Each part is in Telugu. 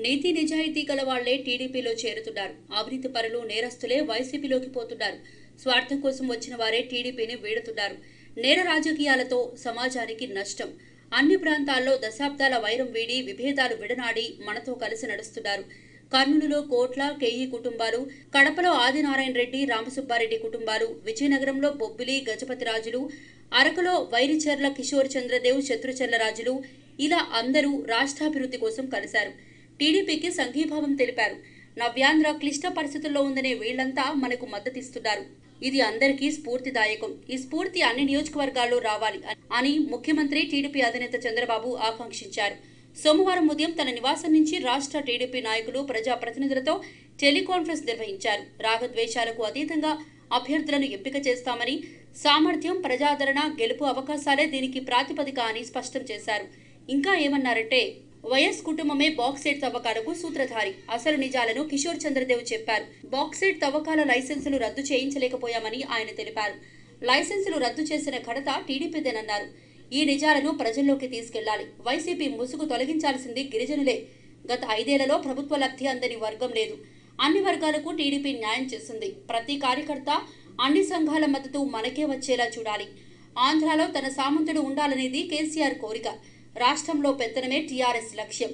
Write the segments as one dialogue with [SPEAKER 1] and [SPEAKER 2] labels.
[SPEAKER 1] నీతి నిజాయితీ గల వాళ్లే టీడీపీలో చేరుతున్నారు. అవినీతి పరులు, నేరస్తులే వైసీపీలోకి పోతున్నారు. స్వార్థం కోసం వచ్చిన వారే టీడీపీని వీడుతున్నారు. నేర రాజకీయాలతో సమాజానికి నష్టం. అన్ని ప్రాంతాల్లో దశాబ్దాల వైరం వీడి, విభేదాలు విడనాడి మనతో కలిసి నడుస్తున్నారు. కర్నూలులో కోట్ల, కేఈ కుటుంబాలు, కడపలో ఆదినారాయణ రెడ్డి, రామసుబ్బారెడ్డి కుటుంబాలు, విజయనగరంలో బొబ్బిలి, గజపతి రాజులు, అరకులో వైరిచర్ల కిషోర్ చంద్రదేవ్, శత్రుచర్ల రాజులు, ఇలా అందరూ రాష్ట్రాభివృద్ధి కోసం కలిశారు. టీడీపీకి సంఘీభావం తెలిపారు. నవ్యాంధ్ర క్లిష్ట పరిస్థితుల్లో ఉందనే వీళ్లంతా మనకు మద్దతిస్తున్నారు. ఇది అందరికీ స్ఫూర్తిదాయకం. ఈ స్ఫూర్తి అన్ని నియోజకవర్గాల్లో రావాలి అని ముఖ్యమంత్రి, టీడీపీ అధినేత చంద్రబాబు ఆకాంక్షించారు. సోమవారం ఉదయం తన నివాసం నుంచి రాష్ట్ర టీడీపీ నాయకులు, ప్రజాప్రతినిధులతో టెలికాన్ఫరెన్స్ నిర్వహించారు. రాగద్వేషాలకు అతీతంగా అభ్యర్థులను ఎంపిక చేస్తామని, సామర్థ్యం, ప్రజాదరణ, గెలుపు అవకాశాలే దీనికి ప్రాతిపదిక అని స్పష్టం చేశారు. ఇంకా ఏమన్నారంటే, వైఎస్ కుటుంబమే బాక్సైట్ తవ్వకాలకు సూత్రధారి. అసలు నిజాలను కిషోర్ చంద్రదేవ్ చెప్పారు. బాక్సైట్ తవ్వకాల లైసెన్సులు రద్దు చేయించలేకపోయామని ఆయన తెలిపారు. లైసెన్సులు రద్దు చేసిన ఘనత టీడీపీదేనన్నారు. ఈ నిజాలను ప్రజల్లోకి తీసుకెళ్లాలి. వైసీపీ ముసుగు తొలగించాల్సింది గిరిజనులే. గత 5 ఏళ్లలో ప్రభుత్వ లబ్ధి అందని వర్గం లేదు. అన్ని వర్గాలకు టీడీపీ న్యాయం చేస్తుంది. ప్రతి కార్యకర్త, అన్ని సంఘాల మద్దతు మనకే వచ్చేలా చూడాలి. ఆంధ్రాలో తన సామంతుడు ఉండాలనేది కేసీఆర్ కోరిక. రాష్ట్రంలో పెత్తనమే టీఆర్ఎస్ లక్ష్యం.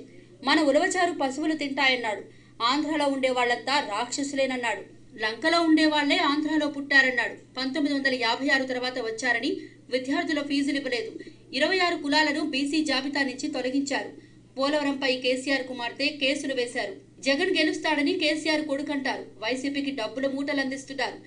[SPEAKER 1] మన ఉలవచారు పశువులు తింటాయన్నాడు. ఆంధ్రాలో ఉండే వాళ్లంతా రాక్షసులేనన్నాడు. లంకలో ఉండేవాళ్లే ఆంధ్రాలో పుట్టారన్నాడు. 1956 తర్వాత వచ్చారని విద్యార్థుల ఫీజులు ఇవ్వలేదు. 26 కులాలను బీసీ జాబితా నుంచి తొలగించారు. పోలవరంపై కేసీఆర్ కుమార్తె కేసులు వేశారు. జగన్ గెలుస్తాడని కేసీఆర్ కొడుకంటారు. వైసీపీకి డబ్బుల మూటలు అందిస్తున్నారు.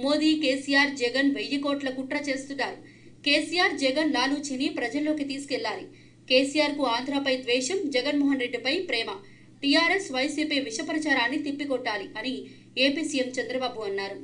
[SPEAKER 1] మోదీ, కేసీఆర్, జగన్ 1000 కోట్ల కుట్ర చేస్తున్నారు. కేసీఆర్, జగన్ లాలూచీని ప్రజల్లోకి తీసుకెళ్లాలి. కేసీఆర్ కు ఆంధ్రాపై ద్వేషం, జగన్మోహన్ రెడ్డిపై ప్రేమ. టీఆర్ఎస్, వైసీపీ విష ప్రచారాన్ని తిప్పికొట్టాలి అని ఏపీ సీఎం చంద్రబాబు అన్నారు.